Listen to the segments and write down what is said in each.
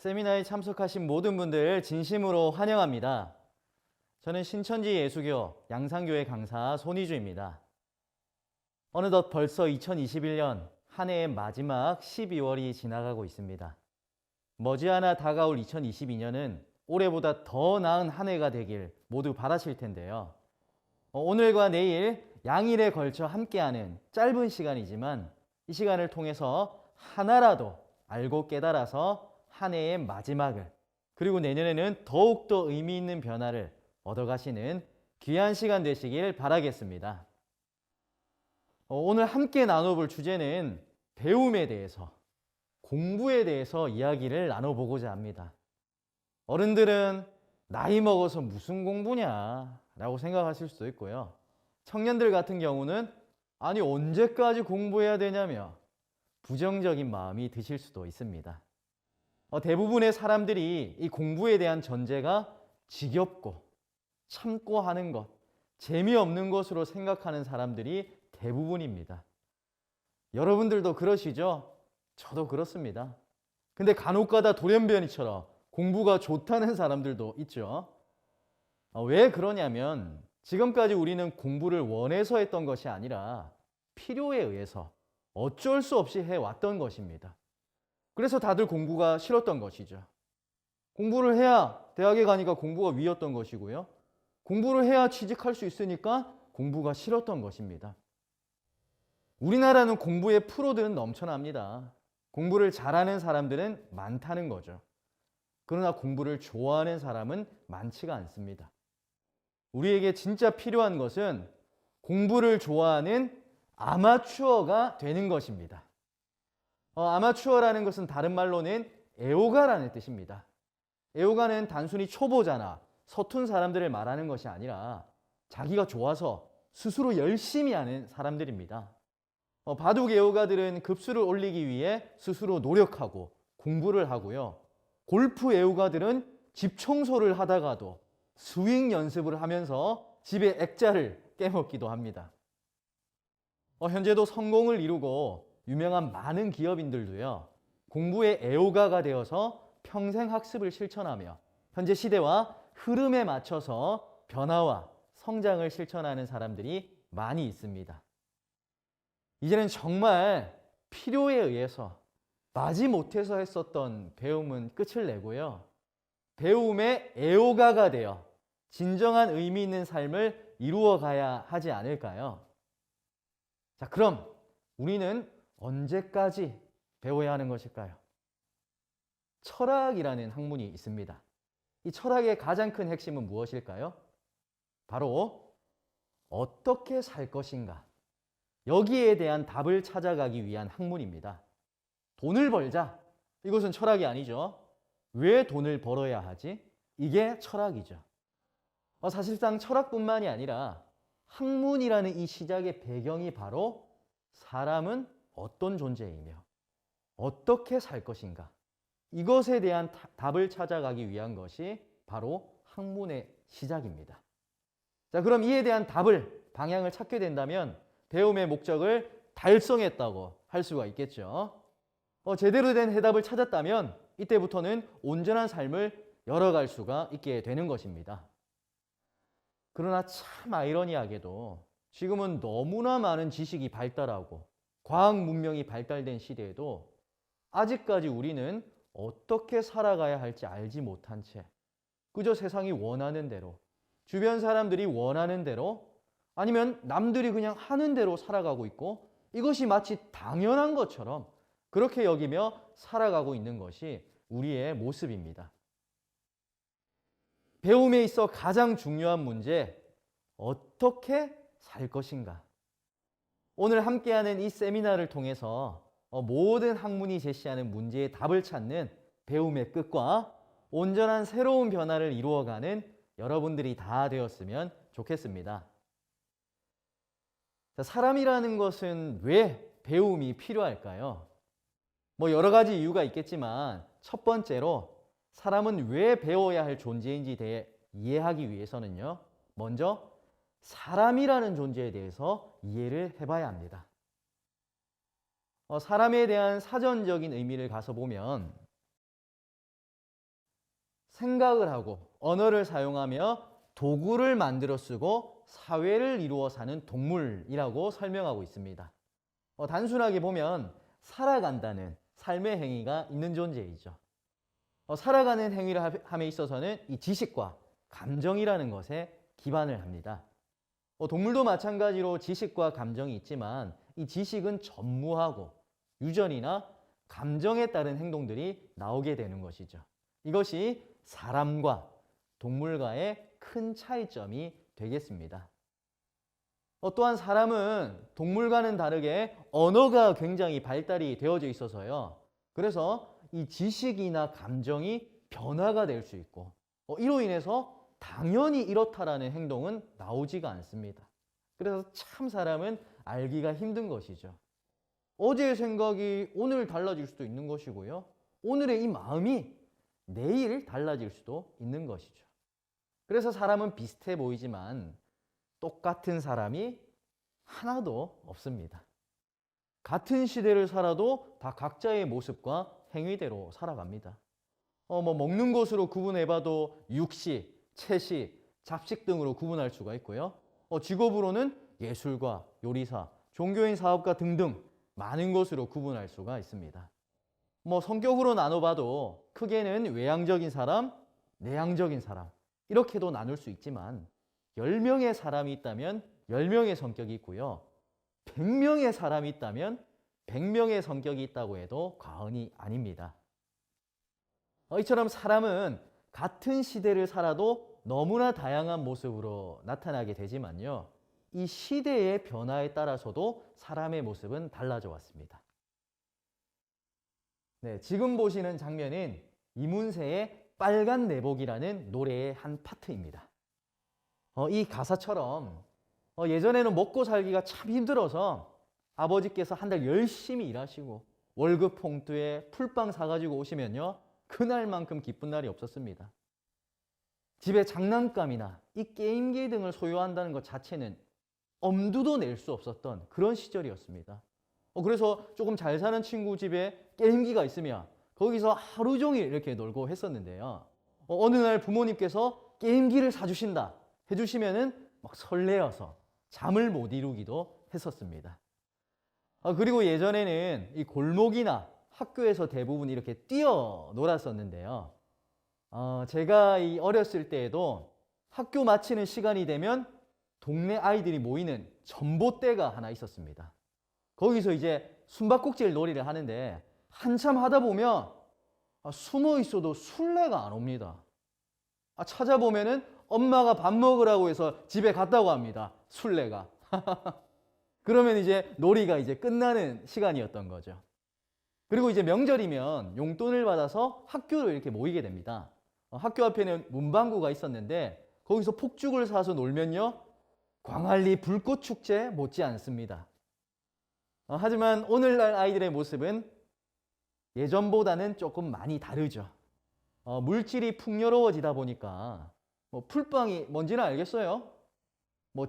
세미나에 참석하신 모든 분들 진심으로 환영합니다. 저는 신천지 예수교 양산교회 강사 손희주입니다. 어느덧 벌써 2021년 한 해의 마지막 12월이 지나가고 있습니다. 머지않아 다가올 2022년은 올해보다 더 나은 한 해가 되길 모두 바라실 텐데요. 오늘과 내일 양일에 걸쳐 함께하는 짧은 시간이지만 이 시간을 통해서 하나라도 알고 깨달아서 한 해의 마지막을, 그리고 내년에는 더욱더 의미 있는 변화를 얻어가시는 귀한 시간 되시길 바라겠습니다. 오늘 함께 나눠볼 주제는 배움에 대해서, 공부에 대해서 이야기를 나눠보고자 합니다. 어른들은 나이 먹어서 무슨 공부냐 라고 생각하실 수도 있고요. 청년들 같은 경우는 아니 언제까지 공부해야 되냐며 부정적인 마음이 드실 수도 있습니다. 대부분의 사람들이 이 공부에 대한 전제가 지겹고 참고 하는 것, 재미없는 것으로 생각하는 사람들이 대부분입니다. 여러분들도 그러시죠? 저도 그렇습니다. 근데 간혹가다 돌연변이처럼 공부가 좋다는 사람들도 있죠. 왜 그러냐면 지금까지 우리는 공부를 원해서 했던 것이 아니라 필요에 의해서 어쩔 수 없이 해왔던 것입니다. 그래서 다들 공부가 싫었던 것이죠. 공부를 해야 대학에 가니까 공부가 위였던 것이고요. 공부를 해야 취직할 수 있으니까 공부가 싫었던 것입니다. 우리나라는 공부의 프로들은 넘쳐납니다. 공부를 잘하는 사람들은 많다는 거죠. 그러나 공부를 좋아하는 사람은 많지가 않습니다. 우리에게 진짜 필요한 것은 공부를 좋아하는 아마추어가 되는 것입니다. 아마추어라는 것은 다른 말로는 애호가라는 뜻입니다. 애호가는 단순히 초보자나 서툰 사람들을 말하는 것이 아니라 자기가 좋아서 스스로 열심히 하는 사람들입니다. 바둑 애호가들은 급수를 올리기 위해 스스로 노력하고 공부를 하고요. 골프 애호가들은 집 청소를 하다가도 스윙 연습을 하면서 집에 액자를 깨먹기도 합니다. 현재도 성공을 이루고 유명한 많은 기업인들도요, 공부의 애호가가 되어서 평생 학습을 실천하며 현재 시대와 흐름에 맞춰서 변화와 성장을 실천하는 사람들이 많이 있습니다. 이제는 정말 필요에 의해서 마지못해서 했었던 배움은 끝을 내고요, 배움의 애호가가 되어 진정한 의미 있는 삶을 이루어 가야 하지 않을까요? 자, 그럼 우리는 언제까지 배워야 하는 것일까요? 철학이라는 학문이 있습니다. 이 철학의 가장 큰 핵심은 무엇일까요? 바로 어떻게 살 것인가, 여기에 대한 답을 찾아가기 위한 학문입니다. 돈을 벌자, 이것은 철학이 아니죠. 왜 돈을 벌어야 하지? 이게 철학이죠. 사실상 철학뿐만이 아니라 학문이라는 이 시작의 배경이 바로 사람은 어떤 존재이며 어떻게 살 것인가, 이것에 대한 답을 찾아가기 위한 것이 바로 학문의 시작입니다. 자, 그럼 이에 대한 답을, 방향을 찾게 된다면 배움의 목적을 달성했다고 할 수가 있겠죠. 제대로 된 해답을 찾았다면 이때부터는 온전한 삶을 열어갈 수가 있게 되는 것입니다. 그러나 참 아이러니하게도 지금은 너무나 많은 지식이 발달하고 과학 문명이 발달된 시대에도 아직까지 우리는 어떻게 살아가야 할지 알지 못한 채 그저 세상이 원하는 대로, 주변 사람들이 원하는 대로, 아니면 남들이 그냥 하는 대로 살아가고 있고 이것이 마치 당연한 것처럼 그렇게 여기며 살아가고 있는 것이 우리의 모습입니다. 배움에 있어 가장 중요한 문제, 어떻게 살 것인가? 오늘 함께하는 이 세미나를 통해서 모든 학문이 제시하는 문제의 답을 찾는 배움의 끝과 온전한 새로운 변화를 이루어가는 여러분들이 다 되었으면 좋겠습니다. 사람이라는 것은 왜 배움이 필요할까요? 여러 가지 이유가 있겠지만 첫 번째로 사람은 왜 배워야 할 존재인지 대해 이해하기 위해서는요, 먼저 사람이라는 존재에 대해서 이해를 해봐야 합니다. 사람에 대한 사전적인 의미를 가서 보면 생각을 하고 언어를 사용하며 도구를 만들어 쓰고 사회를 이루어 사는 동물이라고 설명하고 있습니다. 단순하게 보면 살아간다는 삶의 행위가 있는 존재이죠. 살아가는 행위를 함에 있어서는 이 지식과 감정이라는 것에 기반을 합니다. 동물도 마찬가지로 지식과 감정이 있지만 이 지식은 전무하고 유전이나 감정에 따른 행동들이 나오게 되는 것이죠. 이것이 사람과 동물과의 큰 차이점이 되겠습니다. 또한 사람은 동물과는 다르게 언어가 굉장히 발달이 되어져 있어서요. 그래서 이 지식이나 감정이 변화가 될 수 있고 이로 인해서 당연히 이렇다라는 행동은 나오지가 않습니다. 그래서 참 사람은 알기가 힘든 것이죠. 어제의 생각이 오늘 달라질 수도 있는 것이고요. 오늘의 이 마음이 내일 달라질 수도 있는 것이죠. 그래서 사람은 비슷해 보이지만 똑같은 사람이 하나도 없습니다. 같은 시대를 살아도 다 각자의 모습과 행위대로 살아갑니다. 먹는 것으로 구분해봐도 육식, 채식, 잡식 등으로 구분할 수가 있고요. 직업으로는 예술가, 요리사, 종교인 사업가 등등 많은 것으로 구분할 수가 있습니다. 성격으로 나눠봐도 크게는 외향적인 사람, 내향적인 사람 이렇게도 나눌 수 있지만 10명의 사람이 있다면 10명의 성격이 있고요. 100명의 사람이 있다면 100명의 성격이 있다고 해도 과언이 아닙니다. 이처럼 사람은 같은 시대를 살아도 너무나 다양한 모습으로 나타나게 되지만요. 이 시대의 변화에 따라서도 사람의 모습은 달라져 왔습니다. 네, 지금 보시는 장면은 이문세의 빨간 내복이라는 노래의 한 파트입니다. 이 가사처럼 예전에는 먹고 살기가 참 힘들어서 아버지께서 한 달 열심히 일하시고 월급 봉투에 풀빵 사가지고 오시면요. 그날만큼 기쁜 날이 없었습니다. 집에 장난감이나 이 게임기 등을 소유한다는 것 자체는 엄두도 낼 수 없었던 그런 시절이었습니다. 그래서 조금 잘 사는 친구 집에 게임기가 있으면 거기서 하루 종일 이렇게 놀고 했었는데요. 어느 날 부모님께서 게임기를 사주신다 해주시면은 막 설레어서 잠을 못 이루기도 했었습니다. 그리고 예전에는 이 골목이나 학교에서 대부분 이렇게 뛰어 놀았었는데요. 제가 이 어렸을 때에도 학교 마치는 시간이 되면 동네 아이들이 모이는 전봇대가 하나 있었습니다. 거기서 이제 숨바꼭질 놀이를 하는데 한참 하다 보면 숨어 있어도 술래가 안 옵니다. 찾아보면은 엄마가 밥 먹으라고 해서 집에 갔다고 합니다. 술래가. 그러면 이제 놀이가 이제 끝나는 시간이었던 거죠. 그리고 이제 명절이면 용돈을 받아서 학교로 이렇게 모이게 됩니다. 학교 앞에는 문방구가 있었는데 거기서 폭죽을 사서 놀면요. 광안리 불꽃축제 못지 않습니다. 하지만 오늘날 아이들의 모습은 예전보다는 조금 많이 다르죠. 물질이 풍요로워지다 보니까 풀빵이 뭔지는 알겠어요?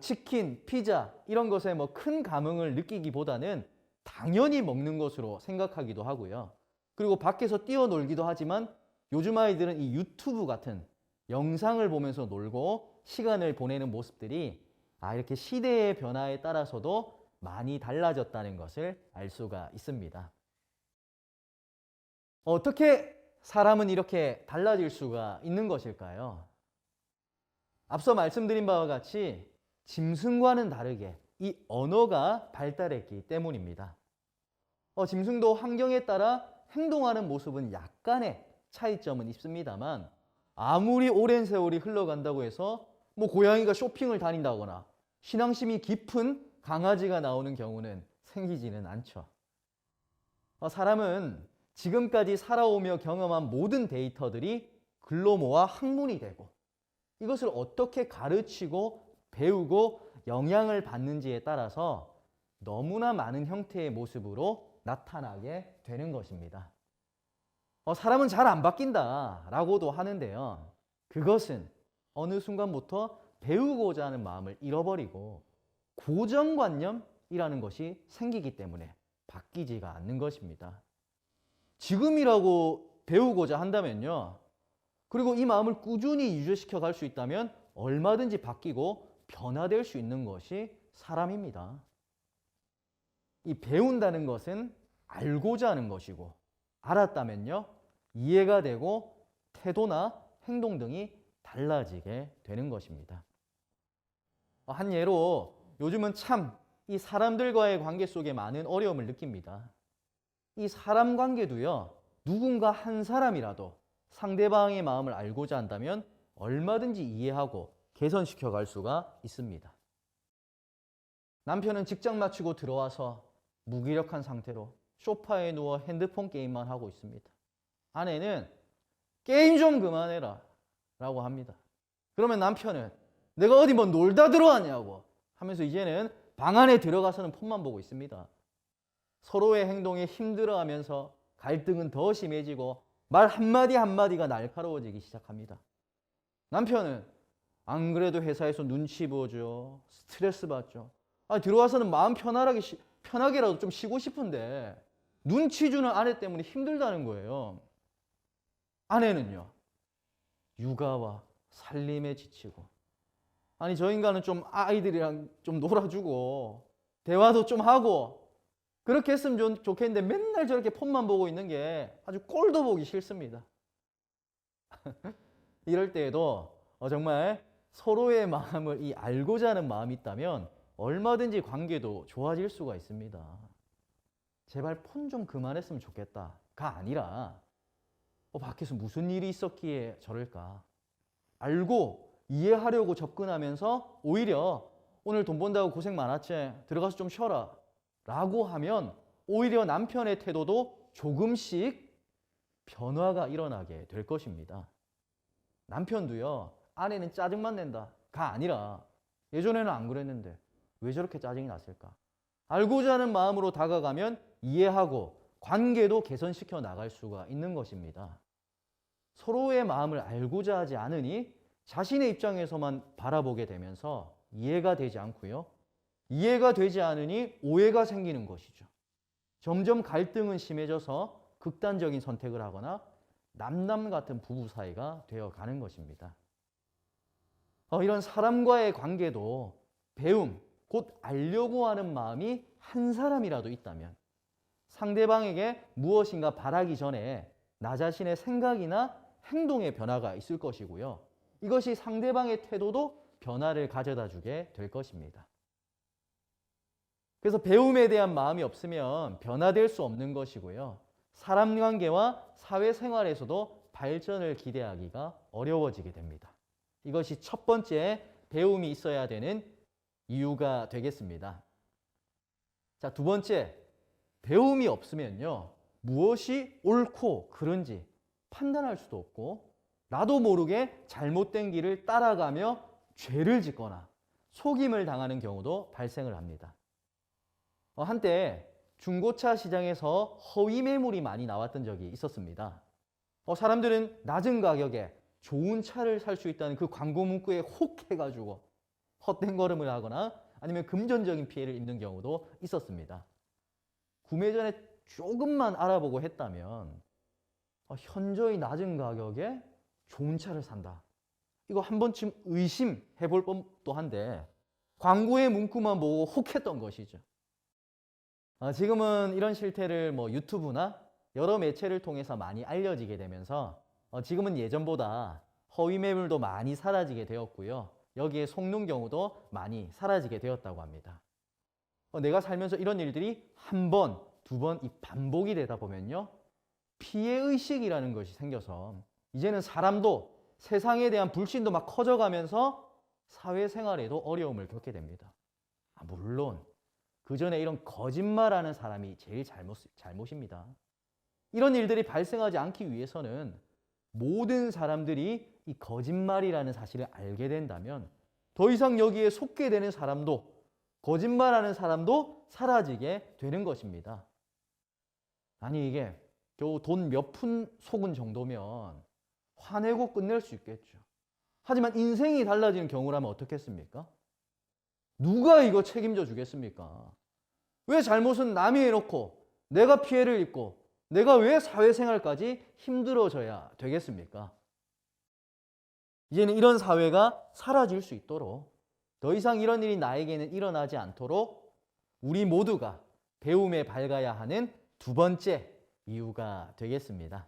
치킨, 피자 이런 것에 큰 감흥을 느끼기보다는 당연히 먹는 것으로 생각하기도 하고요. 그리고 밖에서 뛰어놀기도 하지만 요즘 아이들은 이 유튜브 같은 영상을 보면서 놀고 시간을 보내는 모습들이 이렇게 시대의 변화에 따라서도 많이 달라졌다는 것을 알 수가 있습니다. 어떻게 사람은 이렇게 달라질 수가 있는 것일까요? 앞서 말씀드린 바와 같이 짐승과는 다르게 이 언어가 발달했기 때문입니다. 짐승도 환경에 따라 행동하는 모습은 약간의 차이점은 있습니다만 아무리 오랜 세월이 흘러간다고 해서 고양이가 쇼핑을 다닌다거나 신앙심이 깊은 강아지가 나오는 경우는 생기지는 않죠. 사람은 지금까지 살아오며 경험한 모든 데이터들이 글로 모아 학문이 되고 이것을 어떻게 가르치고 배우고 영향을 받는지에 따라서 너무나 많은 형태의 모습으로 나타나게 되는 것입니다. 사람은 잘 안 바뀐다라고도 하는데요. 그것은 어느 순간부터 배우고자 하는 마음을 잃어버리고 고정관념이라는 것이 생기기 때문에 바뀌지가 않는 것입니다. 지금이라고 배우고자 한다면요. 그리고 이 마음을 꾸준히 유지시켜 갈 수 있다면 얼마든지 바뀌고 변화될 수 있는 것이 사람입니다. 이 배운다는 것은 알고자 하는 것이고, 알았다면요, 이해가 되고 태도나 행동 등이 달라지게 되는 것입니다. 한 예로 요즘은 참 이 사람들과의 관계 속에 많은 어려움을 느낍니다. 이 사람 관계도요, 누군가 한 사람이라도 상대방의 마음을 알고자 한다면 얼마든지 이해하고 개선시켜 갈 수가 있습니다. 남편은 직장 마치고 들어와서 무기력한 상태로 소파에 누워 핸드폰 게임만 하고 있습니다. 아내는 게임 좀 그만해라 라고 합니다. 그러면 남편은 내가 어디 뭐 놀다 들어왔냐고 하면서 이제는 방 안에 들어가서는 폰만 보고 있습니다. 서로의 행동에 힘들어하면서 갈등은 더 심해지고 말 한마디 한마디가 날카로워지기 시작합니다. 남편은 안 그래도 회사에서 눈치 보죠. 스트레스 받죠. 들어와서는 마음 편하게라도 좀 쉬고 싶은데 눈치 주는 아내 때문에 힘들다는 거예요. 아내는요, 육아와 살림에 지치고, 저 인간은 좀 아이들이랑 좀 놀아주고 대화도 좀 하고 그렇게 했으면 좋겠는데 맨날 저렇게 폰만 보고 있는 게 아주 꼴도 보기 싫습니다. 이럴 때에도 정말 서로의 마음을 알고자 하는 마음이 있다면 얼마든지 관계도 좋아질 수가 있습니다. 제발 폰 좀 그만했으면 좋겠다가 아니라 밖에서 무슨 일이 있었기에 저럴까? 알고 이해하려고 접근하면서 오히려 오늘 돈 번다고 고생 많았지? 들어가서 좀 쉬어라 라고 하면 오히려 남편의 태도도 조금씩 변화가 일어나게 될 것입니다. 남편도요, 아내는 짜증만 낸다가 아니라 예전에는 안 그랬는데 왜 저렇게 짜증이 났을까? 알고자 하는 마음으로 다가가면 이해하고 관계도 개선시켜 나갈 수가 있는 것입니다. 서로의 마음을 알고자 하지 않으니 자신의 입장에서만 바라보게 되면서 이해가 되지 않고요. 이해가 되지 않으니 오해가 생기는 것이죠. 점점 갈등은 심해져서 극단적인 선택을 하거나 남남 같은 부부 사이가 되어가는 것입니다. 이런 사람과의 관계도 배움, 곧 알려고 하는 마음이 한 사람이라도 있다면 상대방에게 무엇인가 바라기 전에 나 자신의 생각이나 행동의 변화가 있을 것이고요. 이것이 상대방의 태도도 변화를 가져다 주게 될 것입니다. 그래서 배움에 대한 마음이 없으면 변화될 수 없는 것이고요. 사람 관계와 사회생활에서도 발전을 기대하기가 어려워지게 됩니다. 이것이 첫 번째 배움이 있어야 되는 이유가 되겠습니다. 자, 두 번째, 배움이 없으면요, 무엇이 옳고 그른지 판단할 수도 없고 나도 모르게 잘못된 길을 따라가며 죄를 짓거나 속임을 당하는 경우도 발생을 합니다. 한때 중고차 시장에서 허위 매물이 많이 나왔던 적이 있었습니다. 사람들은 낮은 가격에 좋은 차를 살 수 있다는 그 광고 문구에 혹해가지고 헛된 걸음을 하거나 아니면 금전적인 피해를 입는 경우도 있었습니다. 구매 전에 조금만 알아보고 했다면 현저히 낮은 가격에 좋은 차를 산다. 이거 한 번쯤 의심해 볼 법도 한데 광고의 문구만 보고 혹했던 것이죠. 지금은 이런 실태를 유튜브나 여러 매체를 통해서 많이 알려지게 되면서 지금은 예전보다 허위 매물도 많이 사라지게 되었고요. 여기에 속는 경우도 많이 사라지게 되었다고 합니다. 내가 살면서 이런 일들이 한 번, 두 번 반복이 되다 보면요, 피해의식이라는 것이 생겨서 이제는 사람도 세상에 대한 불신도 막 커져가면서 사회생활에도 어려움을 겪게 됩니다. 물론 그 전에 이런 거짓말하는 사람이 제일 잘못입니다. 이런 일들이 발생하지 않기 위해서는 모든 사람들이 이 거짓말이라는 사실을 알게 된다면 더 이상 여기에 속게 되는 사람도, 거짓말하는 사람도 사라지게 되는 것입니다. 이게 겨우 돈 몇 푼 속은 정도면 화내고 끝낼 수 있겠죠. 하지만 인생이 달라지는 경우라면 어떻겠습니까? 누가 이거 책임져 주겠습니까? 왜 잘못은 남이 해놓고 내가 피해를 입고 내가 왜 사회생활까지 힘들어져야 되겠습니까? 이제는 이런 사회가 사라질 수 있도록 더 이상 이런 일이 나에게는 일어나지 않도록 우리 모두가 배움에 밝아야 하는 두 번째 이유가 되겠습니다.